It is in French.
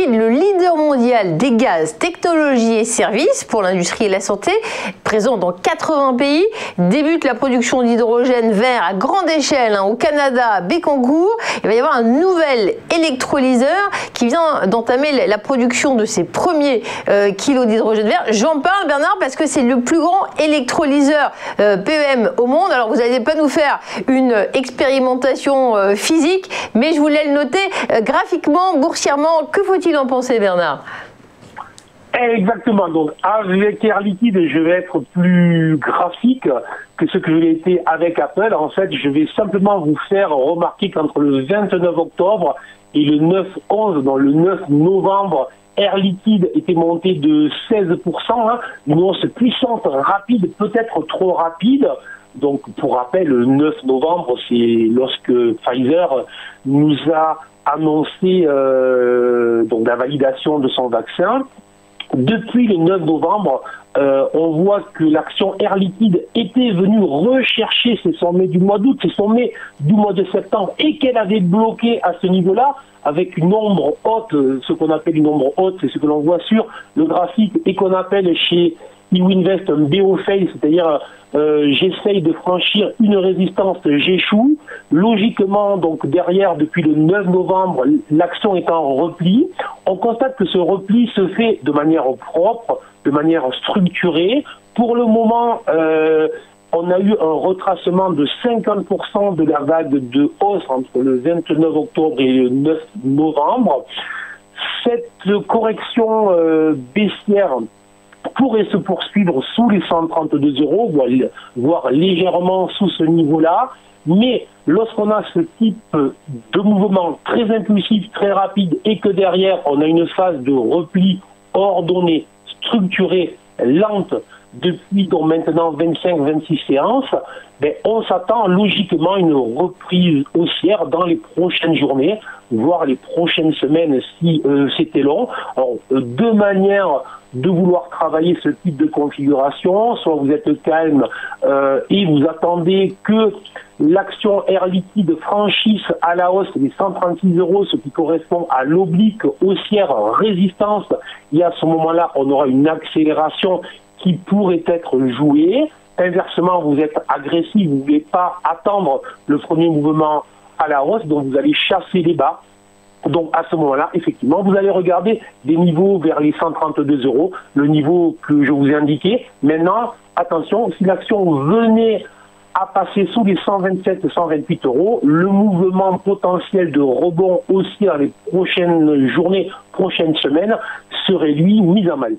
Liquide, le leader mondial des gaz, technologies et services pour l'industrie et la santé, présent dans 80 pays, débute la production d'hydrogène vert à grande échelle au Canada, à Bécancour. Il va y avoir un nouvel électrolyseur qui vient d'entamer la production de ses premiers kilos d'hydrogène vert. J'en parle, Bernard, parce que c'est le plus grand électrolyseur PEM au monde. Alors, vous n'allez pas nous faire une expérimentation physique, mais je voulais le noter graphiquement, boursièrement. Que faut-il en penser, Bernard? Exactement. Donc, avec Air Liquide, je vais être plus graphique que ce que je l'ai été avec Apple. En fait, je vais simplement vous faire remarquer qu'entre le 29 octobre et le 9-11, dans le 9 novembre, Air Liquide était monté de 16%, une hausse puissante, rapide, peut-être trop rapide. Donc, pour rappel, le 9 novembre, c'est lorsque Pfizer nous a annoncé donc la validation de son vaccin. Depuis le 9 novembre, on voit que l'action Air Liquide était venue rechercher ses sommets du mois d'août, ses sommets du mois de septembre, et qu'elle avait bloqué à ce niveau-là, avec une ombre haute. Ce qu'on appelle une ombre haute, c'est ce que l'on voit sur le graphique et qu'on appelle chez Iwinvest un BO-fail, c'est-à-dire j'essaye de franchir une résistance, j'échoue. Logiquement, donc derrière, depuis le 9 novembre, l'action est en repli. On constate que ce repli se fait de manière propre, de manière structurée. Pour le moment, on a eu un retracement de 50% de la vague de hausse entre le 29 octobre et le 9 novembre. Cette correction baissière pourrait se poursuivre sous les 132 €, voire légèrement sous ce niveau-là. Mais lorsqu'on a ce type de mouvement très impulsif, très rapide, et que derrière, on a une phase de repli ordonnée, structurée, lente, depuis donc maintenant 25-26 séances, on s'attend logiquement à une reprise haussière dans les prochaines journées, voire les prochaines semaines si c'était long. Alors, deux manières de vouloir travailler ce type de configuration: soit vous êtes calme et vous attendez que l'action Air Liquide franchisse à la hausse les 136 €, ce qui correspond à l'oblique haussière résistance, et à ce moment-là, on aura une accélération qui pourrait être jouée. Inversement, vous êtes agressif, vous ne voulez pas attendre le premier mouvement à la hausse, donc vous allez chasser les bas. Donc à ce moment-là, effectivement, vous allez regarder des niveaux vers les 132 €, le niveau que je vous ai indiqué. Maintenant, attention, si l'action venait à passer sous les 127-128 €, le mouvement potentiel de rebond aussi dans les prochaines journées, prochaines semaines, serait lui mis à mal.